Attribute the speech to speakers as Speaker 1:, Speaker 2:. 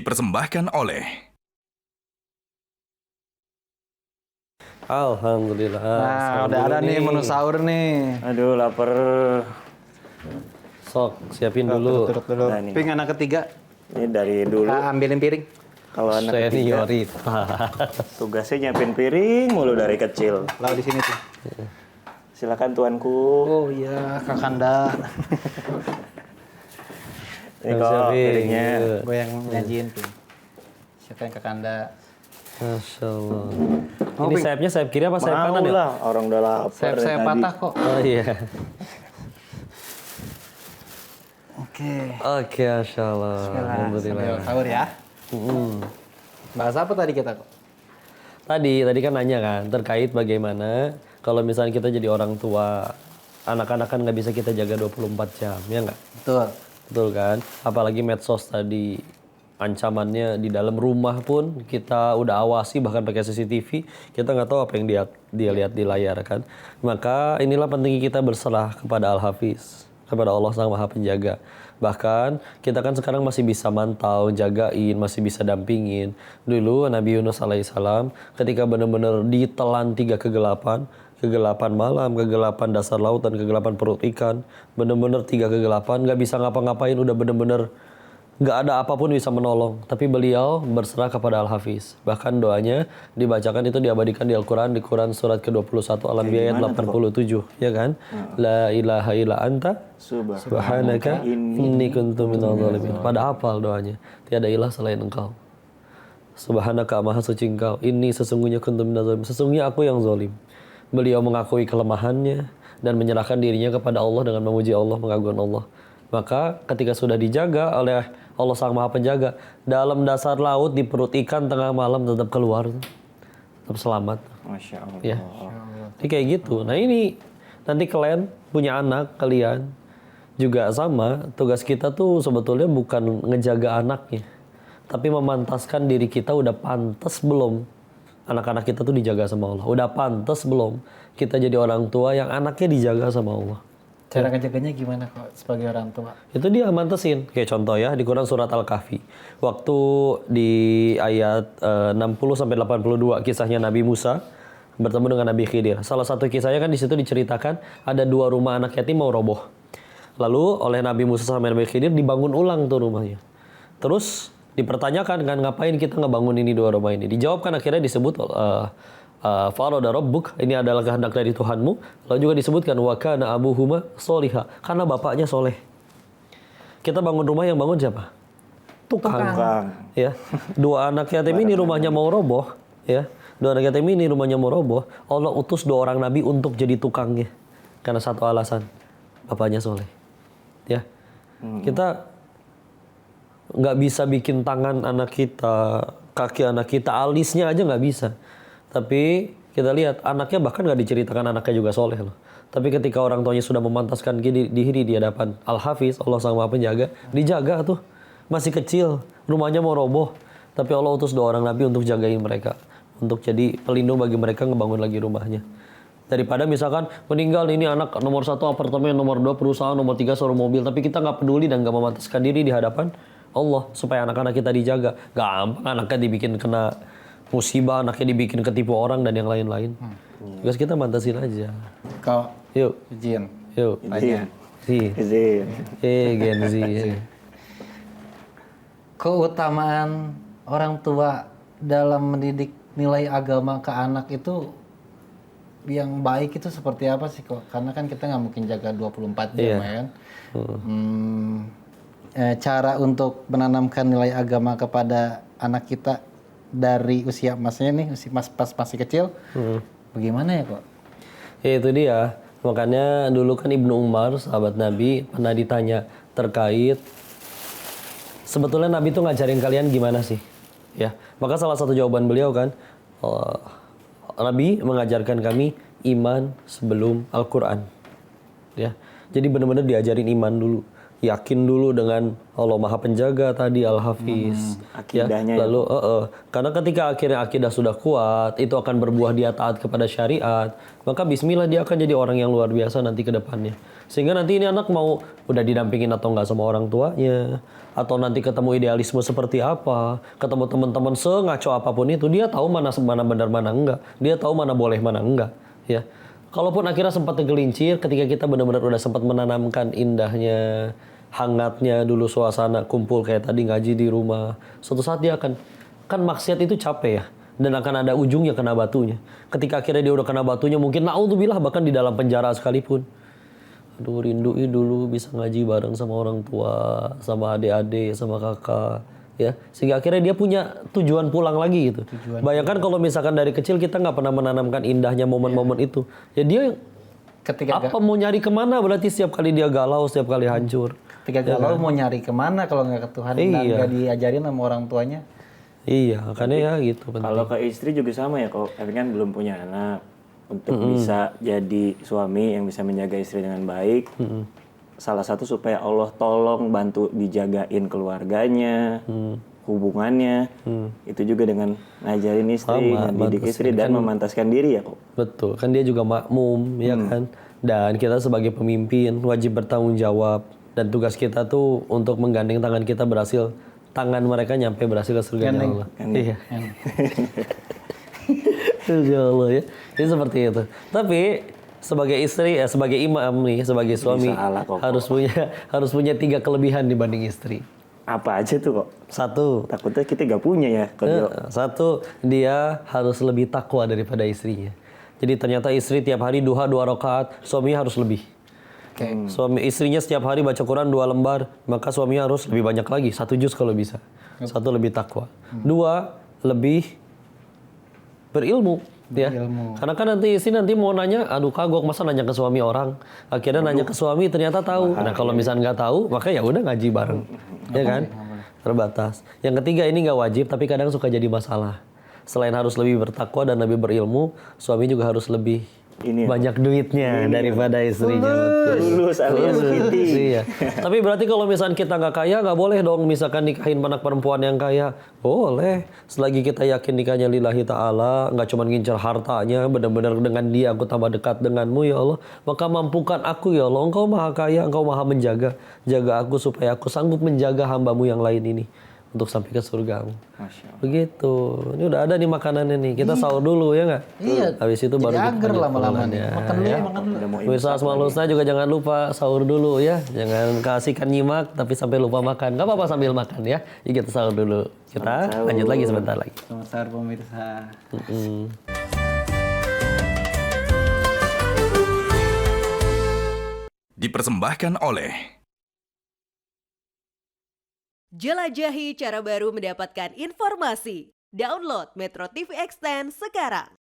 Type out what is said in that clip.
Speaker 1: dipersembahkan oleh
Speaker 2: Alhamdulillah.
Speaker 3: Nah, udah ada nih menu sahur nih.
Speaker 4: Aduh, lapar.
Speaker 2: Sok, siapin dulu.
Speaker 3: Duduk dulu.
Speaker 4: Nah, nih.
Speaker 3: Ping anak ketiga.
Speaker 4: Ini dari dulu.
Speaker 3: Ambilin piring.
Speaker 4: Kalau anak ketiga,
Speaker 2: Senioritas.
Speaker 4: tugasnya nyiapin piring mulu dari kecil.
Speaker 3: Lalu di sini tuh.
Speaker 4: Silakan tuanku.
Speaker 3: Oh iya, Kakanda.
Speaker 4: Ini kok piringnya.
Speaker 3: Gue yang nyajiin tuh. Siapa yang Kakanda?
Speaker 2: Masya Allah.
Speaker 3: Mau,
Speaker 2: Ini
Speaker 3: Ping?
Speaker 2: sayapnya sayap kiri apa sayap kanan
Speaker 4: Mau
Speaker 2: ya?
Speaker 4: lah, orang udah lapar
Speaker 3: Saya
Speaker 4: dari
Speaker 3: patah
Speaker 4: tadi.
Speaker 3: kok.
Speaker 2: Oh iya.
Speaker 3: Oke.
Speaker 2: Oke, Masya Allah.
Speaker 3: Sambil
Speaker 2: Alhamdulillah.
Speaker 3: sahur ya. Bahas apa tadi kita kok?
Speaker 2: Tadi kan nanya kan, terkait bagaimana kalau misalnya kita jadi orang tua, anak-anak kan nggak bisa kita jaga 24 jam, ya nggak?
Speaker 3: Betul.
Speaker 2: Betul kan? Apalagi medsos tadi, ancamannya di dalam rumah pun kita udah awasi, bahkan pakai CCTV, kita nggak tahu apa yang dia lihat di layar kan. Maka inilah pentingnya kita berserah kepada Al-Hafiz, kepada Allah Sang Maha Penjaga. Bahkan kita kan sekarang masih bisa mantau, jagain, masih bisa dampingin. Dulu Nabi Yunus alaihissalam ketika benar-benar ditelan 3 kegelapan malam, kegelapan dasar laut dan kegelapan perut ikan, benar-benar 3 kegelapan, nggak bisa ngapa-ngapain, udah benar-benar nggak ada apapun bisa menolong. Tapi beliau berserah kepada Al-Hafiz. Bahkan doanya dibacakan itu diabadikan di Al-Quran, di Quran surat ke-21 Al-Anbiya ayat 87, ya kan? La ilaha illa anta subhanaka inni kuntu minadh dhalimin. Pada hafal doanya. Tiada ilah selain engkau. Subhanaka, maha suci engkau. Ini sesungguhnya kuntu minadh dhalimin. Sesungguhnya aku yang zalim. Beliau mengakui kelemahannya dan menyerahkan dirinya kepada Allah dengan memuji Allah, mengagungkan Allah. Maka ketika sudah dijaga oleh Allah Sang Maha Penjaga, dalam dasar laut di perut ikan tengah malam tetap keluar, tetap selamat.
Speaker 4: Masya Allah.
Speaker 2: Ya. Jadi kayak gitu. Nah ini nanti kalian punya anak, kalian juga sama. Tugas kita tuh sebetulnya bukan ngejaga anaknya, tapi memantaskan diri kita udah pantas belum anak-anak kita tuh dijaga sama Allah. Udah pantas belum kita jadi orang tua yang anaknya dijaga sama Allah.
Speaker 3: Cara ngejaganya gimana kok sebagai orang tua?
Speaker 2: Itu dia mantesin. Kayak contoh ya, di Quran surat Al-Kahfi. Waktu di ayat 60-82 kisahnya Nabi Musa bertemu dengan Nabi Khidir. Salah satu kisahnya kan di situ diceritakan ada 2 rumah anak yatim mau roboh. Lalu oleh Nabi Musa sama Nabi Khidir dibangun ulang tuh rumahnya. Terus dipertanyakan kan, ngapain kita ngebangun ini 2 rumah ini? Dijawabkan akhirnya disebut Farada Rabbuk, ini adalah kehendak dari Tuhanmu. Lalu juga disebutkan wa kana abuhuma sholiha, karena bapaknya soleh. Kita bangun rumah, yang bangun siapa? Tukang. Ya. 2 anak yatim ini rumahnya mau roboh, ya. 2 anak yatim ini rumahnya mau roboh. Allah utus 2 orang nabi untuk jadi tukangnya. Karena satu alasan, bapaknya soleh. Ya. Kita nggak bisa bikin tangan anak kita, kaki anak kita, alisnya aja nggak bisa. Tapi kita lihat anaknya bahkan nggak diceritakan anaknya juga soleh loh. Tapi ketika orang tuanya sudah memantaskan diri di hadapan Al-Hafiz, Allah Sang Maha Penjaga, dijaga tuh. Masih kecil, rumahnya mau roboh. Tapi Allah utus 2 orang nabi untuk jagain mereka. Untuk jadi pelindung bagi mereka ngebangun lagi rumahnya. Daripada misalkan meninggal ini anak nomor 1 apartemen, nomor 2 perusahaan, nomor 3 sewa mobil. Tapi kita nggak peduli dan nggak memantaskan diri di hadapan Allah. Supaya anak-anak kita dijaga. Gampang anaknya dibikin kena musibah, anaknya dibikin ketipu orang dan yang lain-lain. Terus kita mantasin aja.
Speaker 3: Kau
Speaker 2: Yuk.
Speaker 3: izin.
Speaker 2: Yuk.
Speaker 3: Tanya.
Speaker 4: Izin.
Speaker 2: Gen Z.
Speaker 3: Keutamaan orang tua dalam mendidik nilai agama ke anak itu yang baik itu seperti apa sih kok? Karena kan kita nggak mungkin jaga 24 jam ya kan. Cara untuk menanamkan nilai agama kepada anak kita dari usia masnya nih, usia pas masih kecil, bagaimana ya kok?
Speaker 2: Ya itu dia. Makanya dulu kan Ibnu Umar, sahabat Nabi, pernah ditanya terkait sebetulnya Nabi itu ngajarin kalian gimana sih? Ya, maka salah satu jawaban beliau kan, Nabi mengajarkan kami iman sebelum Al-Quran. Ya, jadi benar-benar diajarin iman dulu. yakin dulu dengan Allah Maha Penjaga tadi Al-Hafiz.
Speaker 4: Akidahnya
Speaker 2: Ya, lalu karena ketika akhirnya akidah sudah kuat, itu akan berbuah dia taat kepada syariat, maka bismillah dia akan jadi orang yang luar biasa nanti ke depannya. Sehingga nanti ini anak mau udah didampingin atau enggak sama orang tuanya, atau nanti ketemu idealisme seperti apa, ketemu teman-teman sengaco apapun itu, dia tahu mana benar mana enggak, dia tahu mana boleh mana enggak, ya. Kalaupun akhirnya sempat tergelincir ketika kita benar-benar udah sempat menanamkan indahnya, hangatnya dulu suasana kumpul kayak tadi ngaji di rumah. Suatu saat dia akan, kan maksiat itu capek ya. Dan akan ada ujungnya kena batunya. Ketika akhirnya dia udah kena batunya mungkin naudzubillah bahkan di dalam penjara sekalipun. Aduh rindu dulu bisa ngaji bareng sama orang tua, sama adik-adik, sama kakak. Ya, sehingga akhirnya dia punya tujuan pulang lagi gitu. Bayangkan kalau misalkan dari kecil kita nggak pernah menanamkan indahnya momen-momen itu, ya dia
Speaker 3: Ketika
Speaker 2: apa mau nyari kemana berarti setiap kali dia galau, setiap kali hancur.
Speaker 3: galau mau nyari kemana kalau nggak ke Tuhan dan nggak diajarin sama orang tuanya.
Speaker 2: Iya, makanya ya gitu.
Speaker 4: Kalau ke istri juga sama ya, kok Evan kan belum punya anak. Untuk bisa jadi suami yang bisa menjaga istri dengan baik, salah satu supaya Allah tolong bantu dijagain keluarganya, hubungannya, itu juga dengan ngajarin istri, mendidik istri dan memantaskan diri ya kok.
Speaker 2: Betul, kan dia juga makmum, ya kan. Dan kita sebagai pemimpin wajib bertanggung jawab. Dan tugas kita tuh untuk menggandeng tangan kita berhasil, tangan mereka nyampe berhasil ke surga Allah. Iya. Insya Allah ya. Jadi seperti itu. Tapi sebagai istri, sebagai imam nih, sebagai suami harus punya 3 kelebihan dibanding istri.
Speaker 4: Apa aja tuh kok?
Speaker 2: 1,
Speaker 4: Takutnya kita gak punya ya.
Speaker 2: Satu, dia harus lebih takwa daripada istrinya. Jadi ternyata istri tiap hari duha 2 rakaat, suami harus lebih. Suami istrinya setiap hari baca Quran 2 lembar, maka suami harus lebih banyak lagi, 1 juz kalau bisa. 1 lebih takwa. 2 lebih berilmu. Ya, karena kan nanti istri mau nanya, aduh kagok masa nanya ke suami orang, akhirnya nanya ke suami ternyata tahu. Nah kalau misalnya nggak tahu, maka ya udah ngaji bareng, ya kan? Terbatas. Yang ketiga ini nggak wajib, tapi kadang suka jadi masalah. Selain harus lebih bertakwa dan lebih berilmu, suami juga harus lebih banyak duitnya daripada istrinya.
Speaker 4: Lulus alias
Speaker 2: Iya. Tapi berarti kalau misalkan kita nggak kaya, nggak boleh dong misalkan nikahin anak perempuan yang kaya. Boleh. Selagi kita yakin nikahnya lillahi ta'ala, nggak cuma ngincar hartanya, benar-benar dengan dia aku tambah dekat denganmu ya Allah. Maka mampukan aku ya Allah, engkau maha kaya, engkau maha menjaga. Jaga aku supaya aku sanggup menjaga hambamu yang lain ini. Untuk sampai ke surgamu. Begitu. Ini udah ada nih makanannya nih. Kita sahur dulu ya nggak?
Speaker 3: Iya.
Speaker 2: Habis itu baru kita
Speaker 3: agar lama-lama nih. Makan dulu.
Speaker 2: Pemirsa Asmaul Husna juga jangan lupa sahur dulu ya. Jangan kasihkan nyimak tapi sampai lupa makan. Gak apa-apa sambil makan ya. Jadi kita sahur dulu. Kita lanjut lagi sebentar lagi.
Speaker 3: Selamat sahur pemirsa.
Speaker 1: Dipersembahkan oleh
Speaker 5: Jelajahi cara baru mendapatkan informasi. Download Metro TV Extend sekarang.